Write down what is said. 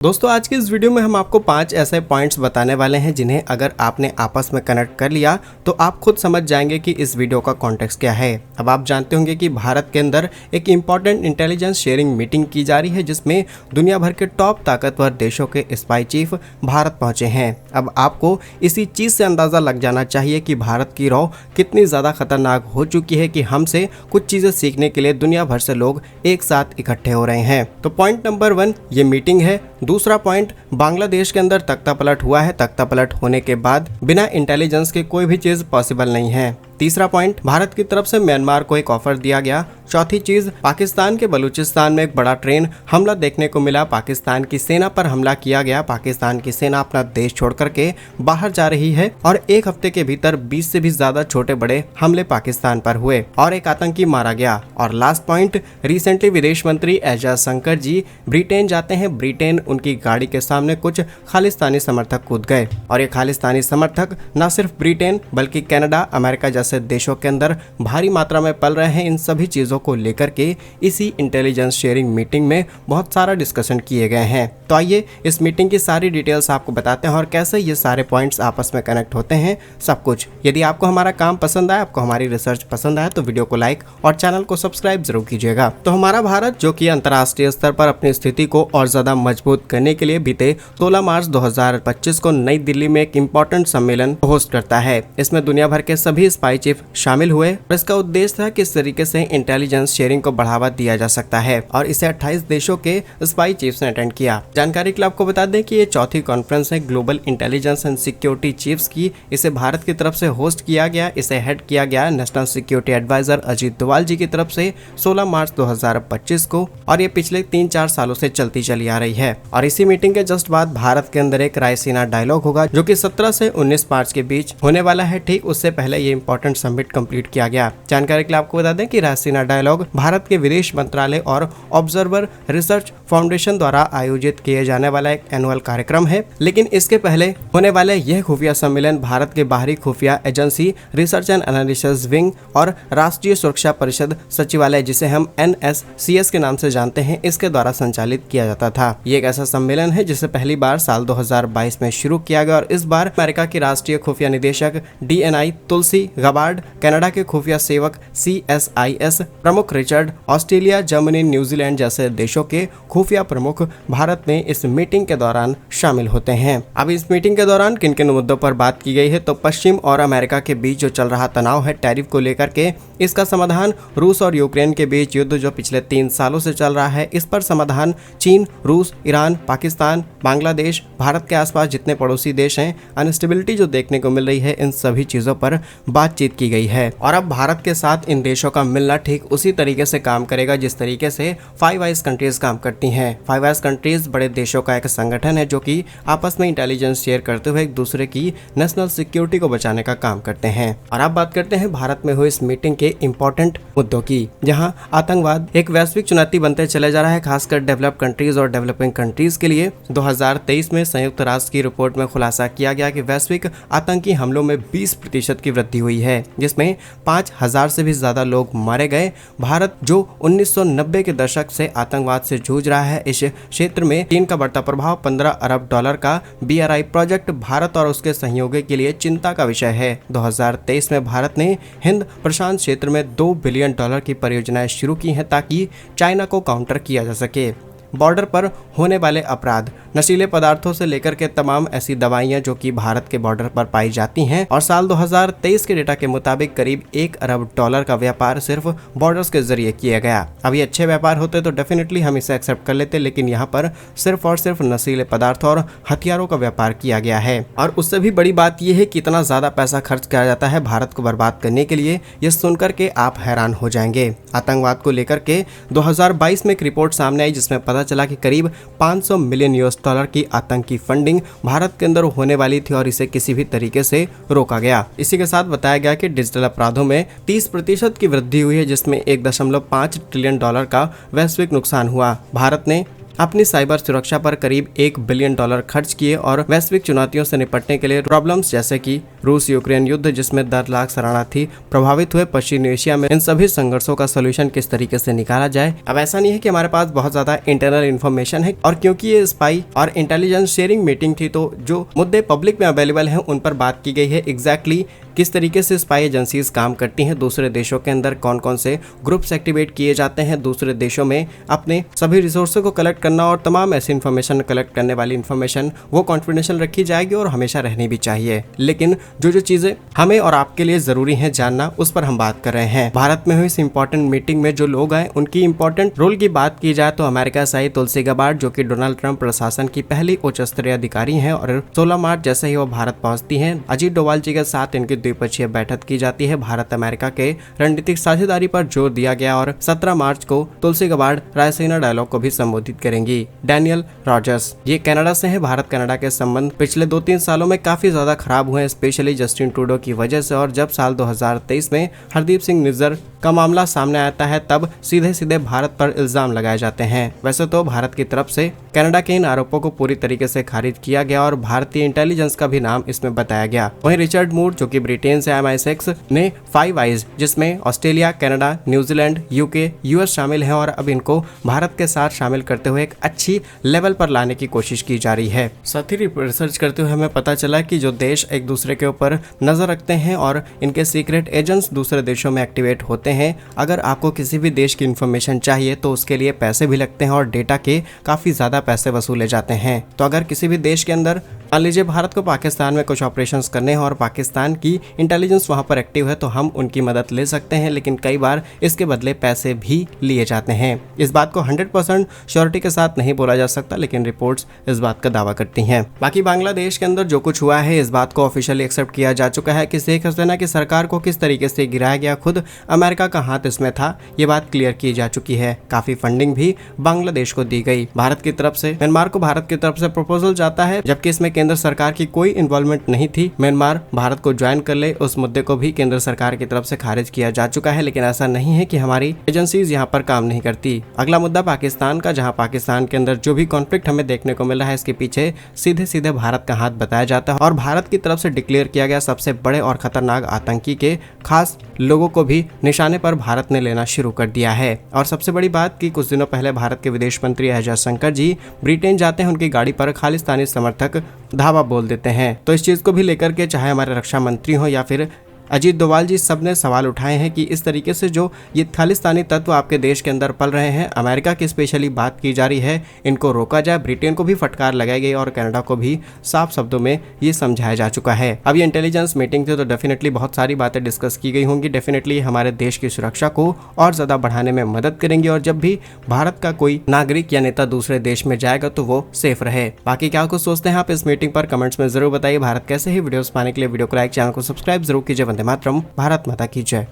दोस्तों आज की इस वीडियो में हम आपको 5 ऐसे पॉइंट्स बताने वाले हैं जिन्हें अगर आपने आपस में कनेक्ट कर लिया तो आप खुद समझ जाएंगे कि इस वीडियो का कॉन्टेक्स्ट क्या है। अब आप जानते होंगे कि भारत के अंदर एक इम्पॉर्टेंट इंटेलिजेंस शेयरिंग मीटिंग की जा रही है जिसमें दुनिया भर के टॉप ताकतवर देशों के स्पाई चीफ भारत पहुंचे हैं। अब आपको इसी चीज़ से अंदाज़ा लग जाना चाहिए कि भारत की रॉ कितनी ज़्यादा खतरनाक हो चुकी है कि हमसे कुछ चीज़ें सीखने के लिए दुनिया भर से लोग एक साथ इकट्ठे हो रहे हैं। तो पॉइंट नंबर 1 ये मीटिंग है। दूसरा पॉइंट, बांग्लादेश के अंदर तख्ता पलट हुआ है। तख्ता पलट होने के बाद बिना इंटेलिजेंस के कोई भी चीज पॉसिबल नहीं है। तीसरा पॉइंट, भारत की तरफ से म्यांमार को एक ऑफर दिया गया। चौथी चीज, पाकिस्तान के बलूचिस्तान में एक बड़ा ट्रेन हमला देखने को मिला। पाकिस्तान की सेना पर हमला किया गया। पाकिस्तान की सेना अपना देश छोड़ करके बाहर जा रही है और एक हफ्ते के भीतर 20 से भी ज्यादा छोटे बड़े हमले पाकिस्तान पर हुए और एक आतंकी मारा गया। और लास्ट पॉइंट, रिसेंटली विदेश मंत्री एस जयशंकर जी ब्रिटेन जाते हैं। ब्रिटेन उनकी गाड़ी के सामने कुछ खालिस्तानी समर्थक कूद गए और ये खालिस्तानी समर्थक न सिर्फ ब्रिटेन बल्कि कनाडा, अमेरिका जैसे देशों के अंदर भारी मात्रा में पल रहे हैं। इन सभी चीजों को लेकर के इसी इंटेलिजेंस शेयरिंग मीटिंग में बहुत सारा डिस्कशन किए गए हैं। तो आइए इस मीटिंग की सारी डिटेल्स आपको बताते हैं और कैसे ये सारे पॉइंट्स आपस में कनेक्ट होते हैं, सब कुछ। यदि आपको हमारा काम पसंद आया, आपको हमारी रिसर्च पसंद आया तो वीडियो को लाइक और चैनल को सब्सक्राइब जरूर कीजिएगा। तो हमारा भारत जो कि अंतर्राष्ट्रीय स्तर पर अपनी स्थिति को और ज्यादा मजबूत करने के लिए बीते 16 मार्च 2025 को नई दिल्ली में एक इम्पोर्टेंट सम्मेलन होस्ट करता है। इसमें दुनिया भर के सभी स्पाई चीफ शामिल हुए और इसका उद्देश्य था किस तरीके से इंटेलिजेंस शेयरिंग को बढ़ावा दिया जा सकता है और इसे 28 देशों के स्पाई चीफ्स ने अटेंड किया। जानकारी के लिए आपको बता दें कि ये चौथी कॉन्फ्रेंस है global intelligence and security chiefs की। इसे भारत की तरफ से होस्ट किया गया। इसे हेड किया गया national security advisor Ajit Doval ji की तरफ से 16 मार्च 2025 को और ये पिछले 3-4 सालों से चलती चली आ रही है। और इसी मीटिंग के जस्ट बाद भारत के अंदर एक रायसीना डायलॉग होगा जो कि 17 से 19 मार्च के बीच होने वाला है। ठीक उससे पहले ये इंपॉर्टेंट समिट कंप्लीट किया गया। जानकारी के लिए आपको बता दें कि रायसीना डायलॉग भारत के विदेश मंत्रालय और ऑब्जर्वर रिसर्च फाउंडेशन द्वारा आयोजित किए जाने वाला एक एनुअल कार्यक्रम है। लेकिन इसके पहले होने वाले यह खुफिया सम्मेलन भारत के बाहरी खुफिया agency research and analysis wing और राष्ट्रीय सुरक्षा परिषद सचिवालय, जिसे हम NSCS के नाम से जानते हैं, इसके द्वारा संचालित किया जाता था। ये एक ऐसा सम्मेलन है जिसे पहली बार साल 2022 में शुरू किया गया और इस बार अमेरिका की राष्ट्रीय खुफिया निदेशक DNI तुलसी गबार्ड, कनाडा के खुफिया सेवक CSIS प्रमुख रिचर्ड, ऑस्ट्रेलिया, जर्मनी, न्यूजीलैंड जैसे देशों के खुफिया प्रमुख भारत में इस मीटिंग के दौरान शामिल होते हैं। अब इस मीटिंग के दौरान किन किन मुद्दों पर बात की गई है तो पश्चिम और अमेरिका के बीच जो चल रहा तनाव है टैरिफ को लेकर के, इसका समाधान, रूस और यूक्रेन के बीच युद्ध जो पिछले 3 सालों से चल रहा है इस पर समाधान, चीन, रूस, ईरान, पाकिस्तान, बांग्लादेश, भारत के आसपास जितने पड़ोसी देश हैं, अनस्टेबिलिटी जो देखने को मिल रही है, इन सभी चीजों पर बातचीत की गई है। और अब भारत के साथ इन देशों का मिलना ठीक उसी तरीके से काम करेगा जिस तरीके से 5 आइज कंट्रीज काम करती हैं। 5 आइज कंट्रीज बड़े देशों का एक संगठन है जो कि आपस में इंटेलिजेंस शेयर करते हुए एक दूसरे की नेशनल सिक्योरिटी को बचाने का काम करते हैं। और अब बात करते हैं भारत में हुई इस मीटिंग के इंपॉर्टेंट मुद्दों की, जहां आतंकवाद एक वैश्विक चुनौती बनते चले जा रहा है, खासकर डेवलप कंट्रीज और डेवलपिंग कंट्रीज के लिए। 2023 में संयुक्त राष्ट्र की रिपोर्ट में खुलासा किया गया कि वैश्विक आतंकी हमलों में 20% की वृद्धि हुई है, जिसमें 5000 से भी ज्यादा लोग मारे गए। भारत जो 1990 के दशक से आतंकवाद से जूझ रहा है, इस क्षेत्र में चीन का बढ़ता प्रभाव, $15 अरब का BRI प्रोजेक्ट भारत और उसके सहयोगी के लिए चिंता का विषय है। 2023 में भारत ने हिंद प्रशांत क्षेत्र में $2 बिलियन की परियोजनाएं शुरू की हैं ताकि चाइना को काउंटर किया जा सके। बॉर्डर पर होने वाले अपराध, नशीले पदार्थों से लेकर के तमाम ऐसी दवाइयां जो कि भारत के बॉर्डर पर पाई जाती हैं और साल 2023 के डेटा के मुताबिक करीब $1 अरब का व्यापार सिर्फ बॉर्डर्स के जरिए किया गया। अब ये अच्छे व्यापार होते तो डेफिनेटली हम इसे एक्सेप्ट कर लेते, लेकिन यहाँ पर सिर्फ और सिर्फ नशीले पदार्थों और हथियारों का व्यापार किया गया है। और उससे भी बड़ी बात यह है कि इतना ज्यादा पैसा खर्च किया जाता है भारत को बर्बाद करने के लिए। ये सुनकर के आप हैरान हो जाएंगे। आतंकवाद को लेकर के 2022 में एक रिपोर्ट सामने आई जिसमें पता चला कि करीब $500 मिलियन की आतंकी फंडिंग भारत के अंदर होने वाली थी और इसे किसी भी तरीके से रोका गया। इसी के साथ बताया गया कि डिजिटल अपराधों में 30% की वृद्धि हुई है, जिसमें $1.5 ट्रिलियन का वैश्विक नुकसान हुआ। भारत ने अपनी साइबर सुरक्षा पर करीब $1 बिलियन खर्च किए और वैश्विक चुनौतियों से निपटने के लिए प्रॉब्लम्स जैसे कि रूस यूक्रेन युद्ध जिसमें 10 लाख शरणार्थी प्रभावित हुए पश्चिमी एशिया में, इन सभी संघर्षों का सोल्यूशन किस तरीके से निकाला जाए। अब ऐसा नहीं है कि हमारे पास बहुत ज्यादा इंटरनल इन्फॉर्मेशन है, और क्योंकि ये स्पाई और इंटेलिजेंस शेयरिंग मीटिंग थी तो जो मुद्दे पब्लिक में अवेलेबल हैं उन पर बात की गई है। एग्जैक्टली किस तरीके से स्पाई एजेंसीज काम करती हैं, दूसरे देशों के अंदर कौन कौन से ग्रुप्स एक्टिवेट किए जाते हैं, दूसरे देशों में अपने सभी रिसोर्सों को कलेक्ट करना और तमाम ऐसी इन्फॉर्मेशन कलेक्ट करने वाली इन्फॉर्मेशन वो कॉन्फिडेंशियल रखी जाएगी और हमेशा रहनी भी चाहिए। लेकिन जो चीजें हमें और आपके लिए जरूरी है जानना, उस पर हम बात कर रहे हैं। भारत में हुई इस इंपॉर्टेंट मीटिंग में जो लोग आए उनकी इंपॉर्टेंट रोल की बात की जाए तो अमेरिका से आई तुलसी गबार्ड, जो कि डोनाल्ड ट्रंप प्रशासन की पहली उच्च स्तरीय अधिकारी हैं और 16 मार्च जैसे ही वो भारत पहुंचती हैं, अजीत डोभाल जी के साथ इनकी द्विपक्षीय बैठक की जाती है। भारत अमेरिका के रणनीतिक साझेदारी पर जोर दिया गया और 17 मार्च को तुलसी गबार्ड रायसीना डायलॉग को भी संबोधित करेंगी। डैनियल रॉजर्स ये कनाडा से हैं। भारत कनाडा के संबंध पिछले 2-3 सालों में काफी ज्यादा खराब हुए हैं, स्पेशली जस्टिन ट्रूडो की वजह से, और जब साल 2023 में हरदीप सिंह निज्जर का मामला सामने आता है तब सीधे सीधे भारत पर इल्जाम लगाए जाते हैं। वैसे तो भारत की तरफ से कनाडा के इन आरोपों को पूरी तरीके से खारिज किया गया और भारतीय इंटेलिजेंस का भी नाम इसमें बताया गया। वहीं रिचर्ड मूर जो कि ब्रिटेन से MI6 ने 5 आइज जिसमें Australia, Canada, New Zealand, UK, US शामिल है और अब इनको भारत के साथ शामिल करते हुए एक अच्छी लेवल पर लाने की कोशिश की जा रही है। साथ ही रिसर्च करते हुए हमें पता चला कि जो देश एक दूसरे के ऊपर नजर रखते हैं और इनके सीक्रेट एजेंट्स दूसरे देशों में एक्टिवेट होते हैं, अगर आपको किसी भी देश की इंफॉर्मेशन चाहिए तो उसके लिए पैसे भी लगते हैं और डेटा के काफी ज्यादा पैसे वसूले जाते हैं। तो अगर किसी भी देश के अंदर मान लीजिए भारत को पाकिस्तान में कुछ ऑपरेशंस करने हैं और पाकिस्तान की इंटेलिजेंस वहां पर एक्टिव है तो हम उनकी मदद ले सकते हैं, लेकिन कई बार इसके बदले पैसे भी लिए जाते हैं। इस बात को 100% श्योरिटी के साथ नहीं बोला जा सकता, लेकिन रिपोर्ट्स इस बात का दावा करती हैं। बाकी बांग्लादेश के अंदर जो कुछ हुआ है इस बात को ऑफिशियली एक्सेप्ट किया जा चुका है कि शेख हसीना की सरकार को किस तरीके से गिराया गया, खुद अमेरिका का हाथ इसमें था, ये बात क्लियर की जा चुकी है। काफी फंडिंग भी बांग्लादेश को दी गई। भारत की तरफ से म्यांमार को भारत की तरफ से प्रपोजल जाता है, जबकि इसमें केंद्र सरकार की कोई इन्वॉल्वमेंट नहीं थी। म्यांमार भारत को ज्वाइन कर ले, उस मुद्दे को भी केंद्र सरकार की तरफ से खारिज किया जा चुका है। लेकिन ऐसा नहीं है कि हमारी एजेंसीज यहाँ पर काम नहीं करती। अगला मुद्दा पाकिस्तान का, जहाँ पाकिस्तान के अंदर जो भी कॉन्फ्लिक्ट हमें देखने को मिल रहा है इसके पीछे सीधे सीधे भारत का हाथ बताया जाता है और भारत की तरफ से डिक्लेयर किया गया सबसे बड़े और खतरनाक आतंकी के खास लोगों को भी निशाने पर भारत ने लेना शुरू कर दिया है। और सबसे बड़ी बात कि कुछ दिनों पहले भारत के विदेश मंत्री एस जयशंकर जी ब्रिटेन जाते हैं, उनकी गाड़ी पर खालिस्तानी समर्थक धावा बोल देते हैं। तो इस चीज को भी लेकर के चाहे हमारे रक्षा मंत्री हो या फिर अजीत डोभाल जी, सब ने सवाल उठाए हैं कि इस तरीके से जो ये खालिस्तानी तत्व आपके देश के अंदर पल रहे हैं, अमेरिका की स्पेशली बात की जा रही है, इनको रोका जाए। ब्रिटेन को भी फटकार लगाई गई और कनाडा को भी साफ शब्दों में ये समझाया जा चुका है। अब ये इंटेलिजेंस मीटिंग थी तो डेफिनेटली बहुत सारी बातें डिस्कस की गई होंगी। डेफिनेटली हमारे देश की सुरक्षा को और ज्यादा बढ़ाने में मदद करेंगे और जब भी भारत का कोई नागरिक या नेता दूसरे देश में जाएगा तो वो सेफ रहे। बाकी क्या कुछ सोचते हैं आप इस मीटिंग पर, कमेंट्स में जरूर बताइए। भारत कैसे ही वीडियोस पाने के लिए वीडियो को लाइक, चैनल को सब्सक्राइब जरूर कीजिए। वंदे मातरम, भारत माता की जय।